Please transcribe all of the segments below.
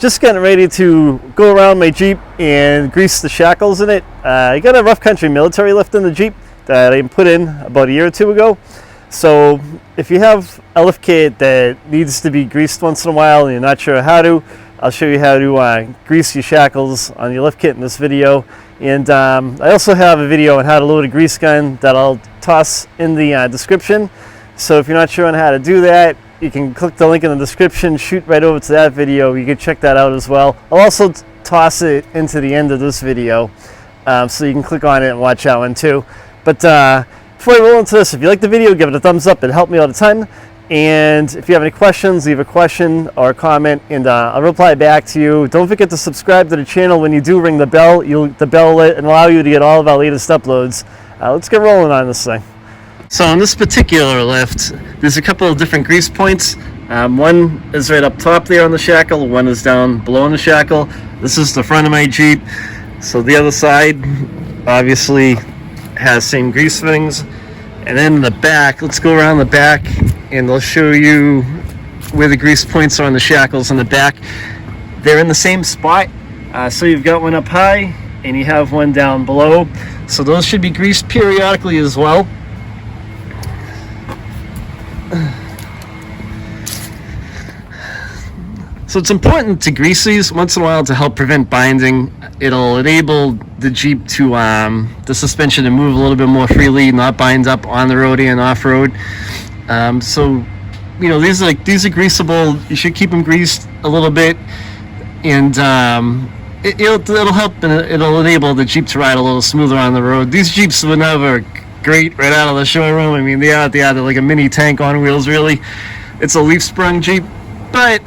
just getting ready to go around my Jeep and grease the shackles in it. I got a rough country military lift in the Jeep that I put in about a year or two ago. So if you have a lift kit that needs to be greased once in a while and you're not sure how to, I'll show you how to grease your shackles on your lift kit in this video. And I also have a video on how to load a grease gun that I'll toss in the description. So if you're not sure on how to do that, you can click the link in the description, shoot right over to that video. You can check that out as well. I'll also toss it into the end of this video, so you can click on it and watch that one too. But before I roll into this, if you like the video, give it a thumbs up. It helped me out a ton. And if you have any questions, leave a question or a comment, and I'll reply back to you. Don't forget to subscribe to the channel. When you do, ring the bell. The bell will allow you to get all of our latest uploads. Let's get rolling on this thing. So on this particular lift, there's a couple of different grease points. One is right up top there on the shackle, one is down below on the shackle. This is the front of my Jeep. So the other side obviously has same grease fittings. And then the back, let's go around the back and I'll show you where the grease points are on the shackles in the back. They're in the same spot. So you've got one up high and you have one down below. So those should be greased periodically as well. So it's important to grease these once in a while to help prevent binding. It'll enable the Jeep to, the suspension to move a little bit more freely, not bind up on the road and off road. So, you know, these are greasable. You should keep them greased a little bit, and it'll help and it'll enable the Jeep to ride a little smoother on the road. These Jeeps were never great right out of the showroom. I mean, they're like a mini tank on wheels, really. It's a leaf sprung Jeep, but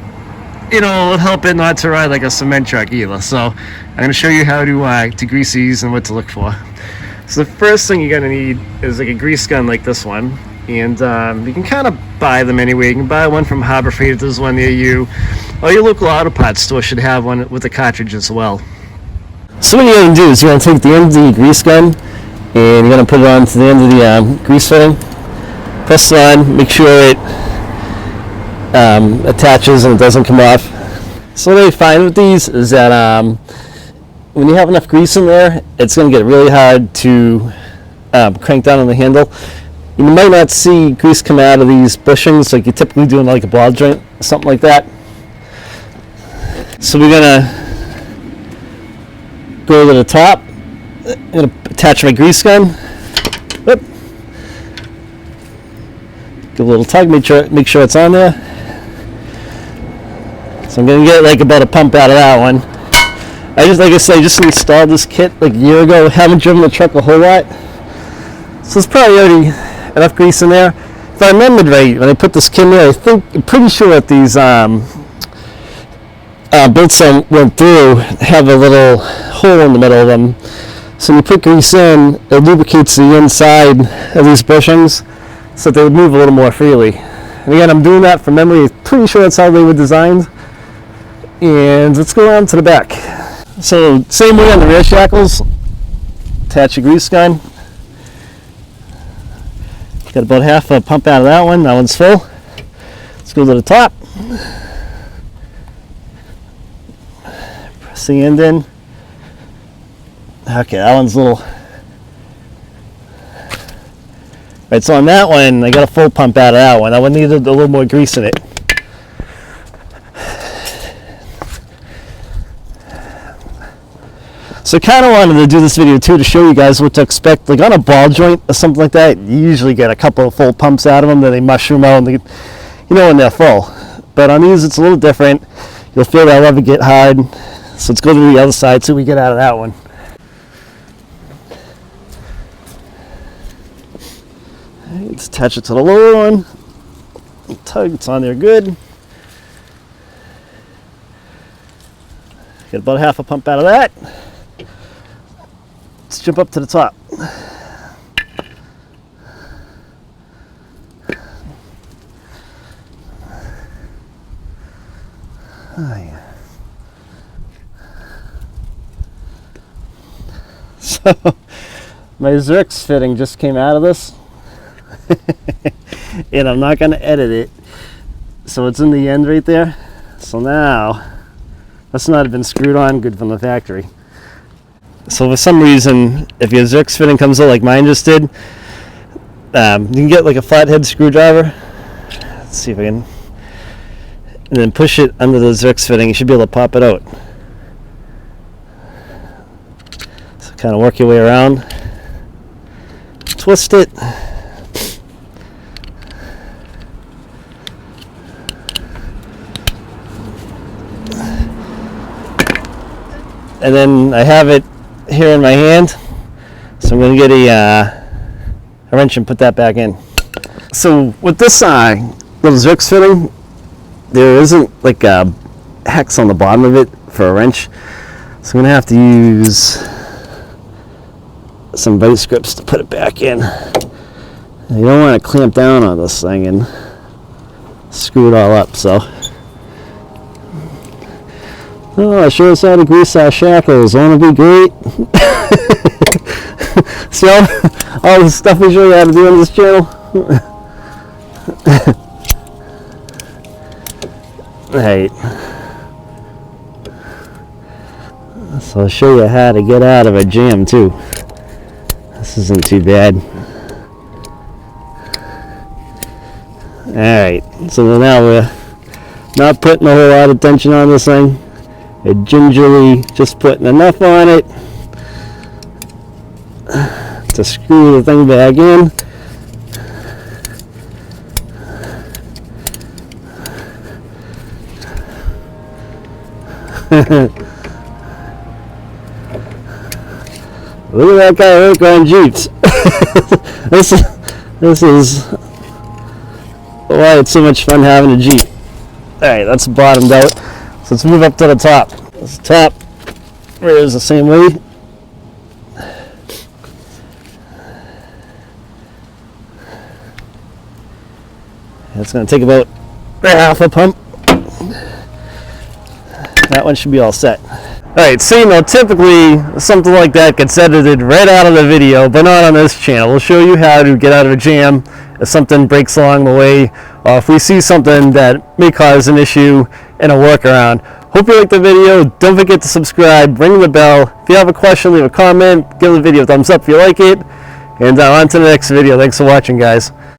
you know, it'll help it not to ride like a cement truck either. So I'm going to show you how to grease these and what to look for. So the first thing you're going to need is like a grease gun like this one, and you can kind of buy them anyway. You can buy one from Harbor Freight if there's one near you, or your local auto parts store should have one with a cartridge as well. So what you're going to do is you're going to take the end of the grease gun and you're going to put it on to the end of the grease fitting. Press it on, make sure it attaches and it doesn't come off. So what I find with these is that when you have enough grease in there, it's going to get really hard to crank down on the handle. You might not see grease come out of these bushings like you typically do in like a ball joint or something like that. So we're going to go to the top. I'm going to attach my grease gun. Whoop. Give a little tug, make sure it's on there. So I'm going to get like about a pump out of that one. Like I said, I just installed this kit like a year ago. Haven't driven the truck a whole lot. So there's probably already enough grease in there. If I remembered right, when I put this kit in there, I'm pretty sure that these bolts that went through have a little hole in the middle of them. So when you put grease in, it lubricates the inside of these bushings so that they would move a little more freely. And again, I'm doing that from memory. I'm pretty sure that's how they were designed. And let's go around to the back. So same way on the rear shackles. Attach your grease gun. Got about half a pump out of that one. That one's full. Let's go to the top. Press the end in. Okay, that one's a little... Right, so on that one, I got a full pump out of that one. That one needed a little more grease in it. So I kind of wanted to do this video too to show you guys what to expect. Like on a ball joint or something like that, you usually get a couple of full pumps out of them, then they mushroom out, and you know when they're full. But on these, it's a little different. You'll feel that lever get hard. So let's go to the other side so we get out of that one. Right, let's attach it to the lower one. Tug, it's on there good. Get about half a pump out of that. Let's jump up to the top. Oh, yeah. So my zerk's fitting just came out of this. And I'm not going to edit it. So it's in the end right there. So now Must not have been screwed on good from the factory. So for some reason, if your zerk fitting comes out like mine just did, you can get like a flathead screwdriver. Let's see if I can. And then push it under the zerk fitting. You should be able to pop it out. So kind of work your way around. Twist it. And then I have it here in my hand, so I'm going to get a wrench and put that back in. So with this little zerk fitting, there isn't like a hex on the bottom of it for a wrench, so I'm going to have to use some vice grips to put it back in. You don't want to clamp down on this thing and screw it all up. So, oh, show us how to grease our shackles. Won't it be great? See all the stuff we show you how to do on this channel? Right. So I'll show you how to get out of a jam too. This isn't too bad. Alright, so now we're not putting a whole lot of tension on this thing. We're gingerly just putting enough on it to screw the thing back in. Look at that guy work on Jeeps. This is why it's so much fun having a Jeep. Alright, that's bottomed out. So let's move up to the top. This top rear is the same way. It's going to take about half a pump. That one should be all set. Alright, so you know, typically something like that gets edited right out of the video, but not on this channel. We'll show you how to get out of a jam if something breaks along the way, or if we see something that may cause an issue and a workaround. Hope you liked the video. Don't forget to subscribe, ring the bell. If you have a question, leave a comment, give the video a thumbs up if you like it, and on to the next video. Thanks for watching, guys.